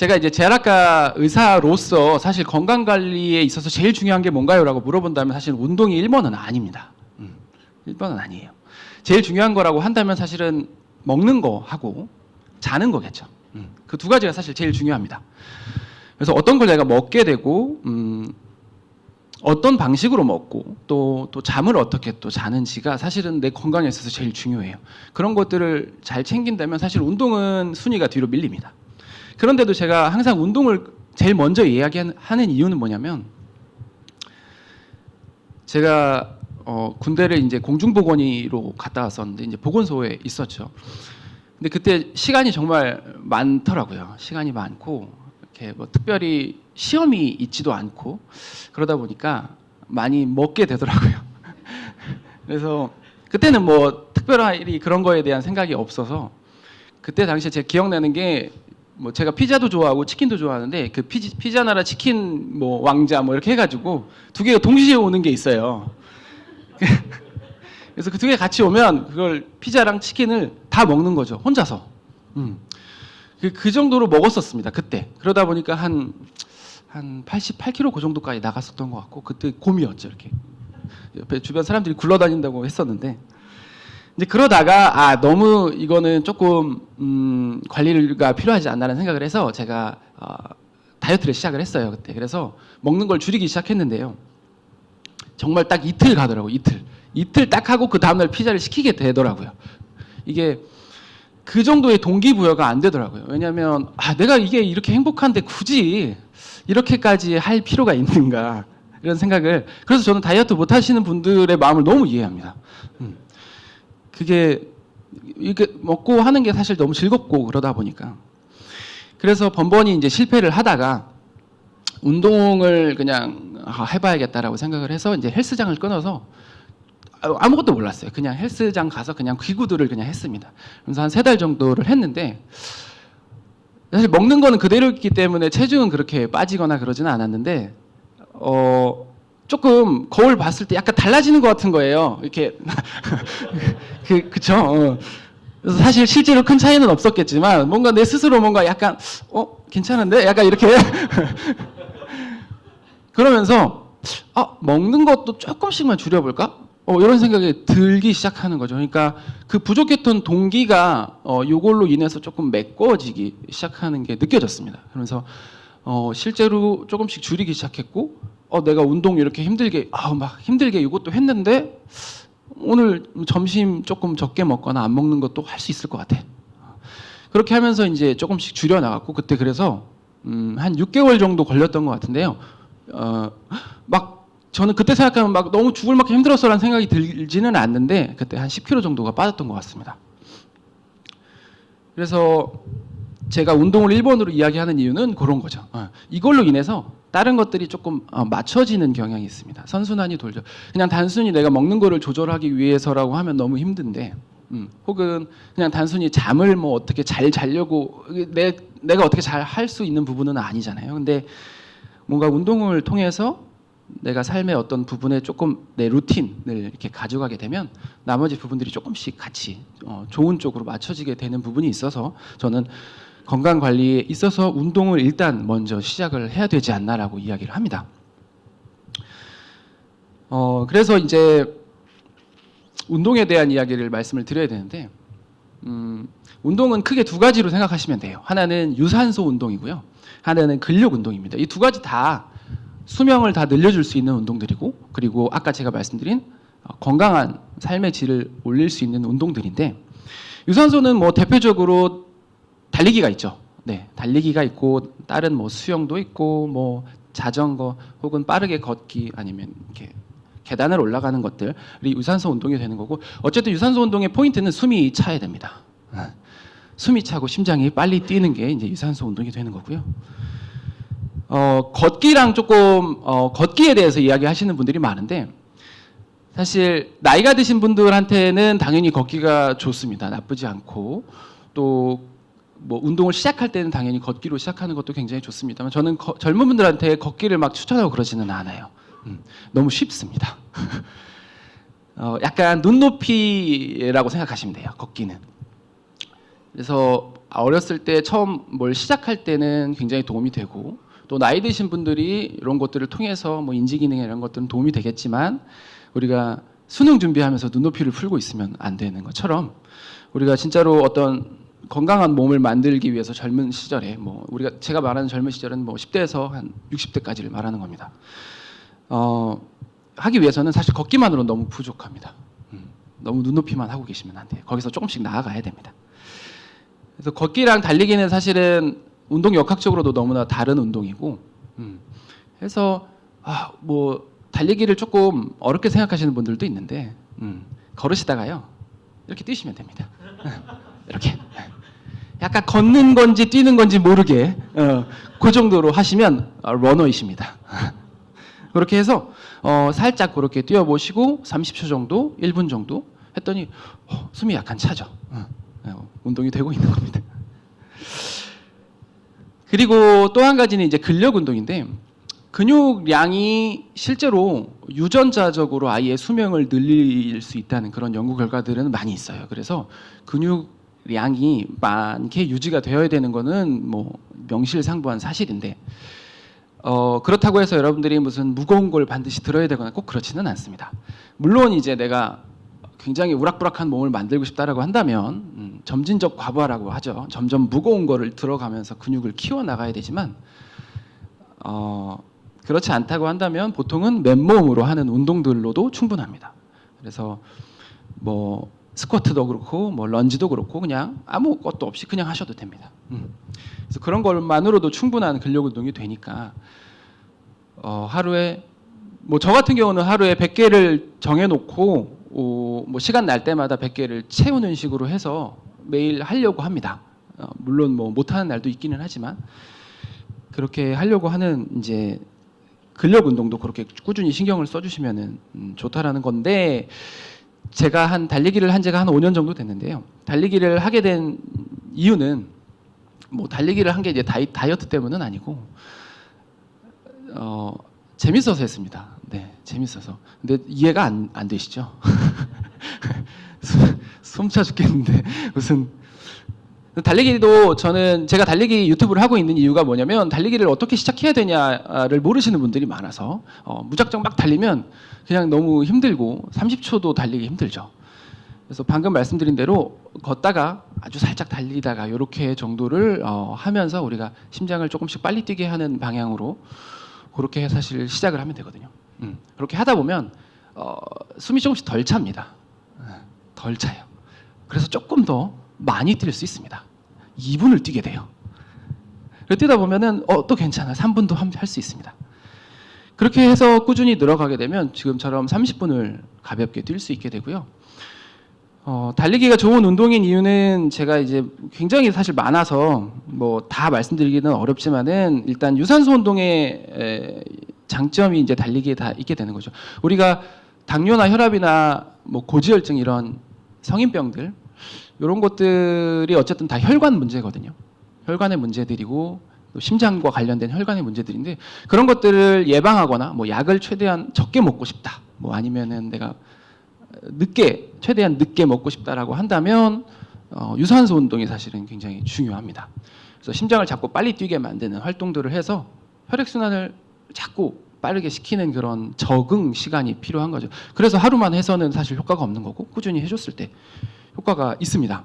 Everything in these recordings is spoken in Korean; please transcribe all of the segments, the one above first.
제가 이제 재활학과 의사로서 사실 건강 관리에 있어서 제일 중요한 게 뭔가요라고 물어본다면 사실 운동이 1번은 아닙니다. 1번은 아니에요. 제일 중요한 거라고 한다면 사실은 먹는 거 하고 자는 거겠죠. 그 두 가지가 사실 제일 중요합니다. 그래서 어떤 걸 내가 먹게 되고 어떤 방식으로 먹고 또 잠을 어떻게 또 자는지가 사실은 내 건강에 있어서 제일 중요해요. 그런 것들을 잘 챙긴다면 사실 운동은 순위가 뒤로 밀립니다. 그런데도 제가 항상 운동을 제일 먼저 이야기하는 이유는 뭐냐면 제가 군대를 이제 공중보건의로 갔다 왔었는데 이제 보건소에 있었죠. 근데 그때 시간이 정말 많더라고요. 시간이 많고 이렇게 뭐 특별히 시험이 있지도 않고 그러다 보니까 많이 먹게 되더라고요. 그래서 그때는 뭐 특별히 그런 거에 대한 생각이 없어서 그때 당시에 제가 기억나는 게 뭐 제가 피자도 좋아하고 치킨도 좋아하는데 그 피자 나라 치킨 뭐 왕자 뭐 이렇게 해가지고 두 개가 동시에 오는 게 있어요. 그래서 그 두 개 같이 오면 그걸 피자랑 치킨을 다 먹는 거죠. 혼자서. 그 정도로 먹었었습니다. 그때. 그러다 보니까 한 88kg 그 정도까지 나갔었던 것 같고 그때 곰이었죠. 이렇게. 옆에 주변 사람들이 굴러다닌다고 했었는데 이제 그러다가 너무 이거는 조금 관리가 필요하지 않나라는 생각을 해서 제가 다이어트를 시작을 했어요. 그때. 그래서 먹는 걸 줄이기 시작했는데요. 정말 딱 이틀 가더라고요. 이틀 딱 하고 그 다음날 피자를 시키게 되더라고요. 이게 그 정도의 동기부여가 안 되더라고요. 왜냐하면 내가 이게 이렇게 행복한데 굳이 이렇게까지 할 필요가 있는가 이런 생각을. 그래서 저는 다이어트 못 하시는 분들의 마음을 너무 이해합니다. 그게 이렇게 먹고 하는 게 사실 너무 즐겁고 그러다 보니까. 그래서 번번이 이제 실패를 하다가 운동을 그냥 해봐야겠다라고 생각을 해서 이제 헬스장을 끊어서 아무것도 몰랐어요. 그냥 헬스장 가서 그냥 기구들을 그냥 했습니다. 그래서 한 3달 정도를 했는데 사실 먹는 거는 그대로였기 때문에 체중은 그렇게 빠지거나 그러지는 않았는데 조금 거울 봤을 때 약간 달라지는 것 같은 거예요. 이렇게 그쵸? 그래서 사실 실제로 큰 차이는 없었겠지만 뭔가 내 스스로 뭔가 약간 괜찮은데? 약간 이렇게 그러면서 먹는 것도 조금씩만 줄여볼까? 이런 생각이 들기 시작하는 거죠. 그러니까 그 부족했던 동기가 요걸로 인해서 조금 메꿔지기 시작하는 게 느껴졌습니다. 그러면서 실제로 조금씩 줄이기 시작했고 내가 운동 이렇게 힘들게 막 힘들게 이것도 했는데 오늘 점심 조금 적게 먹거나 안 먹는 것도 할 수 있을 것 같아. 그렇게 하면서 이제 조금씩 줄여 나갔고 그때 그래서 한 6개월 정도 걸렸던 것 같은데요. 막 저는 그때 생각하면 막 너무 죽을 만큼 힘들었어라는 생각이 들지는 않는데 그때 한 10kg 정도가 빠졌던 것 같습니다. 그래서 제가 운동을 1번으로 이야기하는 이유는 그런 거죠. 이걸로 인해서 다른 것들이 조금 맞춰지는 경향이 있습니다. 선순환이 돌죠. 그냥 단순히 내가 먹는 거를 조절하기 위해서라고 하면 너무 힘든데 혹은 그냥 단순히 잠을 뭐 어떻게 잘 자려고 내가 어떻게 잘 할 수 있는 부분은 아니잖아요. 근데 뭔가 운동을 통해서 내가 삶의 어떤 부분에 조금 내 루틴을 이렇게 가져가게 되면 나머지 부분들이 조금씩 같이 좋은 쪽으로 맞춰지게 되는 부분이 있어서 저는 건강 관리에 있어서 운동을 일단 먼저 시작을 해야 되지 않나라고 이야기를 합니다. 그래서 이제 운동에 대한 이야기를 말씀을 드려야 되는데 운동은 크게 두 가지로 생각하시면 돼요. 하나는 유산소 운동이고요. 하나는 근력 운동입니다. 이 두 가지 다 수명을 다 늘려줄 수 있는 운동들이고 그리고 아까 제가 말씀드린 건강한 삶의 질을 올릴 수 있는 운동들인데 유산소는 뭐 대표적으로 달리기가 있죠. 네, 달리기가 있고 다른 뭐 수영도 있고 뭐 자전거 혹은 빠르게 걷기 아니면 이렇게 계단을 올라가는 것들이 유산소 운동이 되는 거고 어쨌든 유산소 운동의 포인트는 숨이 차야 됩니다. 숨이 차고 심장이 빨리 뛰는 게 이제 유산소 운동이 되는 거고요. 걷기랑 조금 걷기에 대해서 이야기하시는 분들이 많은데 사실 나이가 드신 분들한테는 당연히 걷기가 좋습니다. 나쁘지 않고 또 뭐 운동을 시작할 때는 당연히 걷기로 시작하는 것도 굉장히 좋습니다만 저는 젊은 분들한테 걷기를 막 추천하고 그러지는 않아요. 너무 쉽습니다. 약간 눈높이라고 생각하시면 돼요. 걷기는. 그래서 어렸을 때 처음 뭘 시작할 때는 굉장히 도움이 되고 또 나이 드신 분들이 이런 것들을 통해서 뭐 인지 기능 이런 것들은 도움이 되겠지만 우리가 수능 준비하면서 눈높이를 풀고 있으면 안 되는 것처럼 우리가 진짜로 어떤 건강한 몸을 만들기 위해서 젊은 시절에 뭐 우리가 제가 말하는 젊은 시절은 뭐 10대에서 한 60대까지를 말하는 겁니다. 하기 위해서는 사실 걷기만으로 너무 부족합니다. 너무 눈높이만 하고 계시면 안 돼요. 거기서 조금씩 나아가야 됩니다. 그래서 걷기랑 달리기는 사실은 운동 역학적으로도 너무나 다른 운동이고, 그래서 뭐 달리기를 조금 어렵게 생각하시는 분들도 있는데, 걸으시다가요 이렇게 뛰시면 됩니다. 이렇게 약간 걷는 건지 뛰는 건지 모르게 그 정도로 하시면 러너이십니다. 그렇게 해서 살짝 그렇게 뛰어보시고 30초 정도, 1분 정도 했더니 숨이 약간 차죠. 운동이 되고 있는 겁니다. 그리고 또 한 가지는 이제 근력 운동인데 근육량이 실제로 유전자적으로 아이의 수명을 늘릴 수 있다는 그런 연구 결과들은 많이 있어요. 그래서 근육량이 많게 유지가 되어야 되는 거는 뭐 명실상부한 사실인데 그렇다고 해서 여러분들이 무슨 무거운 걸 반드시 들어야 되거나 꼭 그렇지는 않습니다. 물론 이제 내가 굉장히 우락부락한 몸을 만들고 싶다라고 한다면 점진적 과부하라고 하죠. 점점 무거운 거를 들어가면서 근육을 키워 나가야 되지만 그렇지 않다고 한다면 보통은 맨몸으로 하는 운동들로도 충분합니다. 그래서 뭐 스쿼트도 그렇고 뭐 런지도 그렇고 그냥 아무것도 없이 그냥 하셔도 됩니다. 그래서 그런 것만으로도 충분한 근력 운동이 되니까 하루에 뭐 저 같은 경우는 하루에 100개를 정해놓고 뭐 시간 날 때마다 100개를 채우는 식으로 해서 매일 하려고 합니다. 물론 뭐 못하는 날도 있기는 하지만 그렇게 하려고 하는 이제 근력 운동도 그렇게 꾸준히 신경을 써주시면은 좋다라는 건데 제가 달리기를 한 지가 한 5년 정도 됐는데요. 달리기를 하게 된 이유는 뭐 달리기를 한 게 이제 다이어트 때문은 아니고 재밌어서 했습니다. 네, 재밌어서. 근데 이해가 안 되시죠? 숨차 죽겠는데 무슨 달리기도 저는 제가 달리기 유튜브를 하고 있는 이유가 뭐냐면 달리기를 어떻게 시작해야 되냐를 모르시는 분들이 많아서 무작정 막 달리면 그냥 너무 힘들고 30초도 달리기 힘들죠. 그래서 방금 말씀드린 대로 걷다가 아주 살짝 달리다가 이렇게 정도를 하면서 우리가 심장을 조금씩 빨리 뛰게 하는 방향으로 그렇게 사실 시작을 하면 되거든요. 그렇게 하다 보면 숨이 조금씩 덜 찹니다. 덜 차요. 그래서 조금 더 많이 뛸 수 있습니다. 2분을 뛰게 돼요. 뛰다 보면은 또 괜찮아. 3분도 할 수 있습니다. 그렇게 해서 꾸준히 늘어가게 되면 지금처럼 30분을 가볍게 뛸 수 있게 되고요. 달리기가 좋은 운동인 이유는 제가 이제 굉장히 사실 많아서 뭐 다 말씀드리기는 어렵지만은 일단 유산소 운동의 장점이 이제 달리기에 다 있게 되는 거죠. 우리가 당뇨나 혈압이나 뭐 고지혈증 이런 성인병들 이런 것들이 어쨌든 다 혈관 문제거든요. 혈관의 문제들이고 또 심장과 관련된 혈관의 문제들인데 그런 것들을 예방하거나 뭐 약을 최대한 적게 먹고 싶다. 뭐 아니면은 내가 최대한 늦게 먹고 싶다라고 한다면 유산소 운동이 사실은 굉장히 중요합니다. 그래서 심장을 자꾸 빨리 뛰게 만드는 활동들을 해서 혈액순환을 자꾸 빠르게 시키는 그런 적응 시간이 필요한 거죠. 그래서 하루만 해서는 사실 효과가 없는 거고 꾸준히 해줬을 때 효과가 있습니다.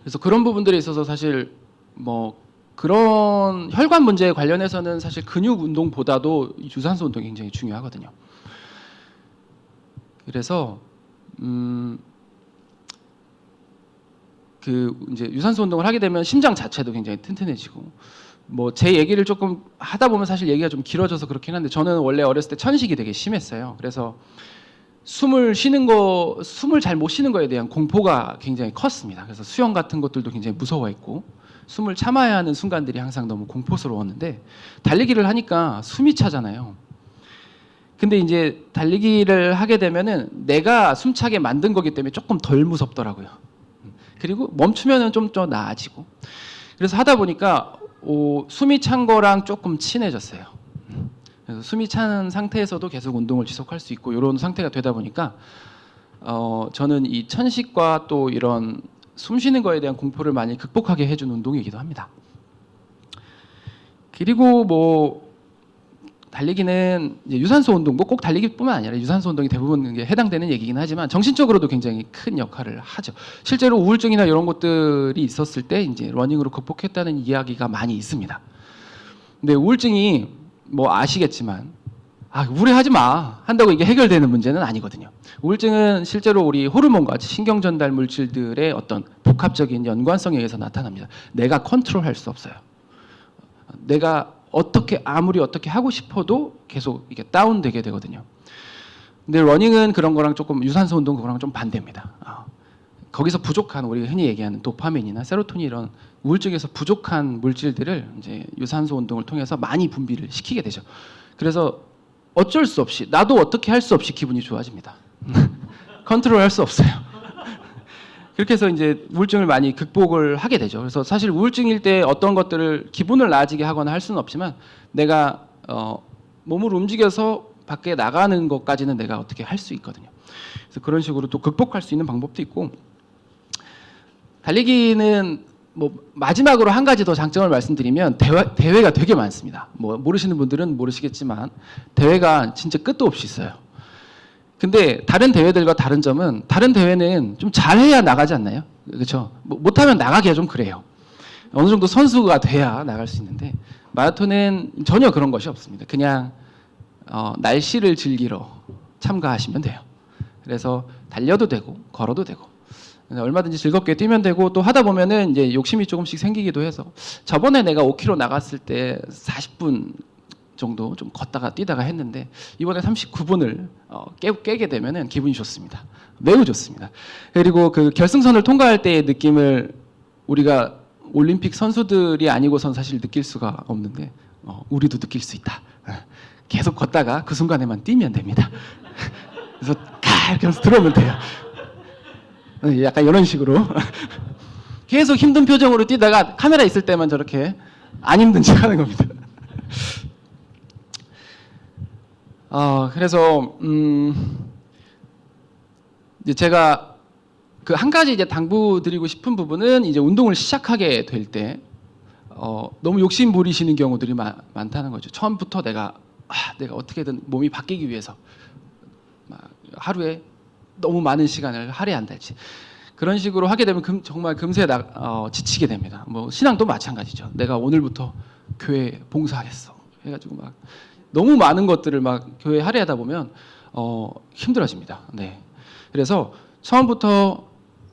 그래서 그런 부분들에 있어서 사실 뭐 그런 혈관 문제에 관련해서는 사실 근육 운동보다도 유산소 운동이 굉장히 중요하거든요. 그래서 이제 유산소 운동을 하게 되면 심장 자체도 굉장히 튼튼해지고 뭐 제 얘기를 조금 하다 보면 사실 얘기가 좀 길어져서 그렇긴 한데 저는 원래 어렸을 때 천식이 되게 심했어요. 그래서 숨을 잘 못 쉬는 거에 대한 공포가 굉장히 컸습니다. 그래서 수영 같은 것들도 굉장히 무서워했고 숨을 참아야 하는 순간들이 항상 너무 공포스러웠는데 달리기를 하니까 숨이 차잖아요. 근데 이제 달리기를 하게 되면은 내가 숨차게 만든 거기 때문에 조금 덜 무섭더라고요. 그리고 멈추면은 좀 더 나아지고. 그래서 하다 보니까 숨이 찬 거랑 조금 친해졌어요. 그래서 숨이 차는 상태에서도 계속 운동을 지속할 수 있고 이런 상태가 되다 보니까 저는 이 천식과 또 이런 숨 쉬는 거에 대한 공포를 많이 극복하게 해준 운동이기도 합니다. 그리고 뭐 달리기는 이제 유산소 운동, 뭐 꼭 달리기뿐만 아니라 유산소 운동이 대부분 이게 해당되는 얘기긴 하지만 정신적으로도 굉장히 큰 역할을 하죠. 실제로 우울증이나 이런 것들이 있었을 때 이제 러닝으로 극복했다는 이야기가 많이 있습니다. 근데 우울증이 뭐 아시겠지만 우울해하지 마 한다고 이게 해결되는 문제는 아니거든요. 우울증은 실제로 우리 호르몬과 신경 전달 물질들의 어떤 복합적인 연관성에 의해서 나타납니다. 내가 컨트롤할 수 없어요. 내가 아무리 어떻게 하고 싶어도 계속 이게 다운되게 되거든요. 근데 러닝은 그런 거랑 조금 유산소 운동 그거랑 좀 반대입니다. 거기서 부족한 우리가 흔히 얘기하는 도파민이나 세로토닌 이런 우울증에서 부족한 물질들을 이제 유산소 운동을 통해서 많이 분비를 시키게 되죠. 그래서 어쩔 수 없이 나도 어떻게 할 수 없이 기분이 좋아집니다. 컨트롤할 수 없어요. 그렇게 해서 이제 우울증을 많이 극복을 하게 되죠. 그래서 사실 우울증일 때 어떤 것들을 기분을 나아지게 하거나 할 수는 없지만 내가 몸을 움직여서 밖에 나가는 것까지는 내가 어떻게 할 수 있거든요. 그래서 그런 식으로 또 극복할 수 있는 방법도 있고 달리기는 뭐 마지막으로 한 가지 더 장점을 말씀드리면 대회가 되게 많습니다. 뭐 모르시는 분들은 모르시겠지만 대회가 진짜 끝도 없이 있어요. 근데 다른 대회들과 다른 점은 다른 대회는 좀 잘해야 나가지 않나요? 그렇죠? 못하면 나가기가 좀 그래요. 어느 정도 선수가 돼야 나갈 수 있는데 마라톤은 전혀 그런 것이 없습니다. 그냥 날씨를 즐기러 참가하시면 돼요. 그래서 달려도 되고 걸어도 되고 얼마든지 즐겁게 뛰면 되고 또 하다 보면은 이제 욕심이 조금씩 생기기도 해서 저번에 내가 5km 나갔을 때 40분 정도 좀 걷다가 뛰다가 했는데 이번에 39분을 깨게 되면은 기분이 좋습니다. 매우 좋습니다. 그리고 그 결승선을 통과할 때의 느낌을 우리가 올림픽 선수들이 아니고선 사실 느낄 수가 없는데 우리도 느낄 수 있다. 계속 걷다가 그 순간에만 뛰면 됩니다. 그래서 이렇게 하면서 들어오면 돼요. 약간 이런 식으로 계속 힘든 표정으로 뛰다가 카메라 있을 때만 저렇게 안 힘든 척 하는 겁니다. 그래서 이제 제가 그 한 가지 이제 당부드리고 싶은 부분은 이제 운동을 시작하게 될 때 너무 욕심 부리시는 경우들이 많다는 거죠. 처음부터 내가 어떻게든 몸이 바뀌기 위해서 하루에 너무 많은 시간을 할애한달지 그런 식으로 하게 되면 정말 금세 지치게 됩니다. 뭐 신앙도 마찬가지죠. 내가 오늘부터 교회 봉사하겠어 해가지고 막 너무 많은 것들을 막 교회에 할애하다 보면 힘들어집니다. 네. 그래서 처음부터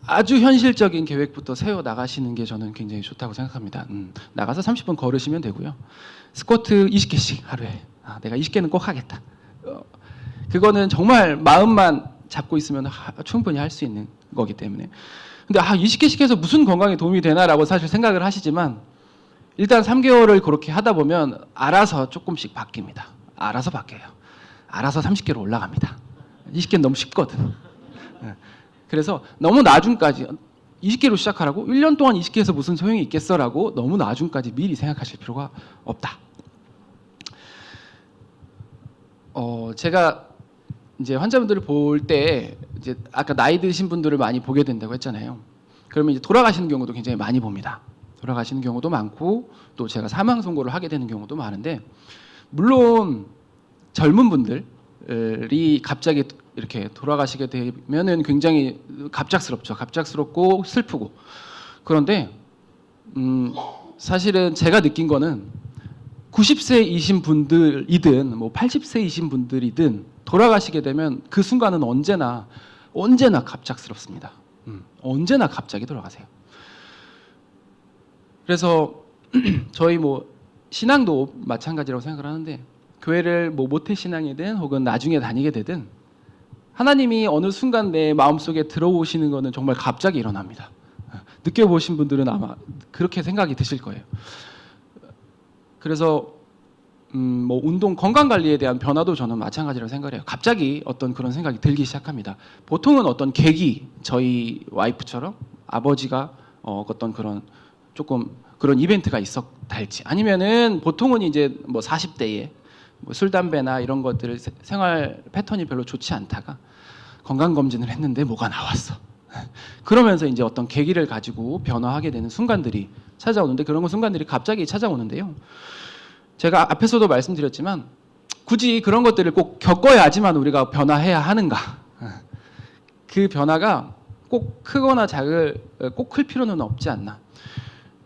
아주 현실적인 계획부터 세워 나가시는 게 저는 굉장히 좋다고 생각합니다. 나가서 30분 걸으시면 되고요. 스쿼트 20개씩 하루에. 내가 20개는 꼭 하겠다. 그거는 정말 마음만 잡고 있으면 충분히 할 수 있는 거기 때문에. 근데 20개씩 해서 무슨 건강에 도움이 되나라고 사실 생각을 하시지만 일단 3개월을 그렇게 하다 보면 알아서 조금씩 바뀝니다. 알아서 바뀌어요. 알아서 30개로 올라갑니다. 20개는 너무 쉽거든. 그래서 너무 나중까지 20개로 시작하라고 1년 동안 20개에서 무슨 소용이 있겠어라고 너무 나중까지 미리 생각하실 필요가 없다. 제가 이제 환자분들을 볼 때 이제 아까 나이 드신 분들을 많이 보게 된다고 했잖아요. 그러면 이제 돌아가시는 경우도 굉장히 많이 봅니다. 돌아가시는 경우도 많고 또 제가 사망 선고를 하게 되는 경우도 많은데 물론 젊은 분들이 갑자기 이렇게 돌아가시게 되면은 굉장히 갑작스럽죠. 갑작스럽고 슬프고 그런데 사실은 제가 느낀 거는 90세이신 분들이든 뭐 80세이신 분들이든 돌아가시게 되면 그 순간은 언제나 갑작스럽습니다. 언제나 갑자기 돌아가세요. 그래서 저희 뭐 신앙도 마찬가지라고 생각을 하는데 교회를 뭐 모태 신앙이든 혹은 나중에 다니게 되든 하나님이 어느 순간 내 마음속에 들어오시는 거는 정말 갑자기 일어납니다. 느껴보신 분들은 아마 그렇게 생각이 드실 거예요. 그래서 뭐 운동 건강 관리에 대한 변화도 저는 마찬가지라고 생각해요. 갑자기 어떤 그런 생각이 들기 시작합니다. 보통은 어떤 계기, 저희 와이프처럼 아버지가 어떤 그런 조금 그런 이벤트가 있었달지 아니면은 보통은 이제 뭐 40대에 뭐 술 담배나 이런 것들을 생활 패턴이 별로 좋지 않다가 건강 검진을 했는데 뭐가 나왔어. 그러면서 이제 어떤 계기를 가지고 변화하게 되는 순간들이 찾아오는데, 그런 순간들이 갑자기 찾아오는데요. 제가 앞에서도 말씀드렸지만 굳이 그런 것들을 꼭 겪어야지만 우리가 변화해야 하는가? 그 변화가 꼭 크거나 꼭 클 필요는 없지 않나.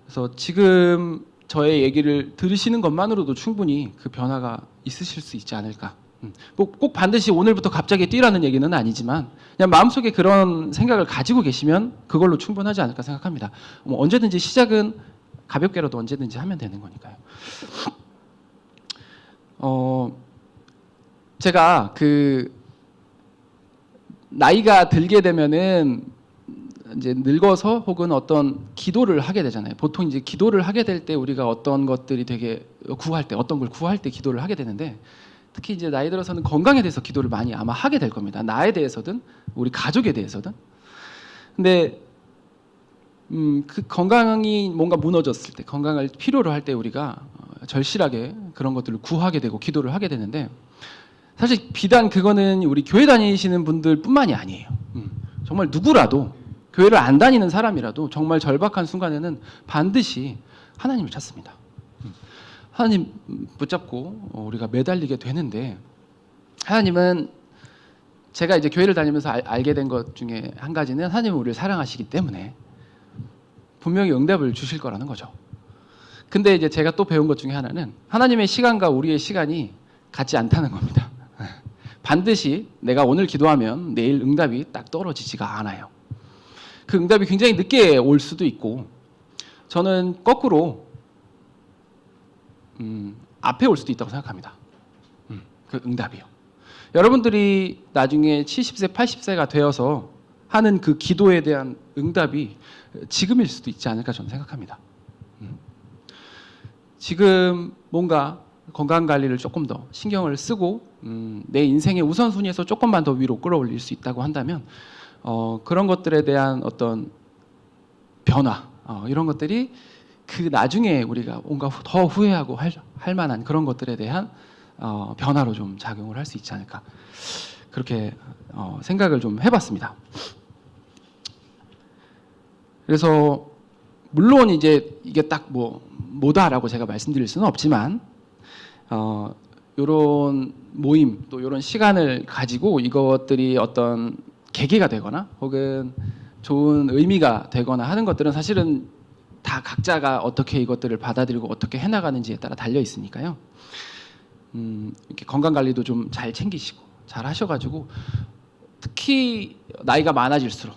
그래서 지금 저의 얘기를 들으시는 것만으로도 충분히 그 변화가 있으실 수 있지 않을까. 꼭 반드시 오늘부터 갑자기 뛰라는 얘기는 아니지만 그냥 마음속에 그런 생각을 가지고 계시면 그걸로 충분하지 않을까 생각합니다. 뭐 언제든지 시작은 가볍게라도 언제든지 하면 되는 거니까요. 제가 나이가 들게 되면은 이제 늙어서 혹은 어떤 기도를 하게 되잖아요. 보통 이제 기도를 하게 될 때 우리가 어떤 것들이 되게 어떤 걸 구할 때 기도를 하게 되는데, 특히 이제 나이 들어서는 건강에 대해서 기도를 많이 아마 하게 될 겁니다. 나에 대해서든 우리 가족에 대해서든. 근데 그 건강이 뭔가 무너졌을 때, 건강을 필요로 할 때 우리가 절실하게 그런 것들을 구하게 되고 기도를 하게 되는데, 사실 비단 그거는 우리 교회 다니시는 분들뿐만이 아니에요. 정말 누구라도, 교회를 안 다니는 사람이라도 정말 절박한 순간에는 반드시 하나님을 찾습니다. 하나님 붙잡고 우리가 매달리게 되는데, 하나님은, 제가 이제 교회를 다니면서 알게 된 것 중에 한 가지는 하나님은 우리를 사랑하시기 때문에 분명히 응답을 주실 거라는 거죠. 근데 이제 제가 또 배운 것 중에 하나는 하나님의 시간과 우리의 시간이 같지 않다는 겁니다. 반드시 내가 오늘 기도하면 내일 응답이 딱 떨어지지가 않아요. 그 응답이 굉장히 늦게 올 수도 있고, 저는 거꾸로 앞에 올 수도 있다고 생각합니다. 그 응답이요. 여러분들이 나중에 70세, 80세가 되어서 하는 그 기도에 대한 응답이 지금일 수도 있지 않을까 저는 생각합니다. 지금 뭔가 건강관리를 조금 더 신경을 쓰고 내 인생의 우선순위에서 조금만 더 위로 끌어올릴 수 있다고 한다면 그런 것들에 대한 어떤 변화, 이런 것들이 그 나중에 우리가 뭔가 더 후회하고 할 만한 그런 것들에 대한 변화로 좀 작용을 할 수 있지 않을까, 그렇게 생각을 좀 해봤습니다. 그래서 물론 이제 이게 딱 뭐다라고 제가 말씀드릴 수는 없지만 이런 모임, 또 이런 시간을 가지고 이것들이 어떤 계기가 되거나 혹은 좋은 의미가 되거나 하는 것들은 사실은 다 각자가 어떻게 이것들을 받아들이고 어떻게 해나가는지에 따라 달려 있으니까요. 이렇게 건강 관리도 좀 잘 챙기시고 잘 하셔가지고, 특히 나이가 많아질수록,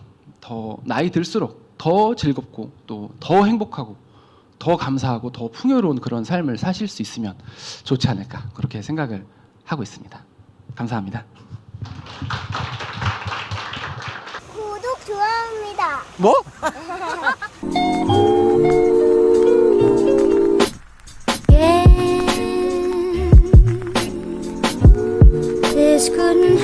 나이 들수록 더 즐겁고 또 더 행복하고 더 감사하고 더 풍요로운 그런 삶을 사실 수 있으면 좋지 않을까, 그렇게 생각을 하고 있습니다. 감사합니다. 구독 좋아합니다. 뭐? This couldn't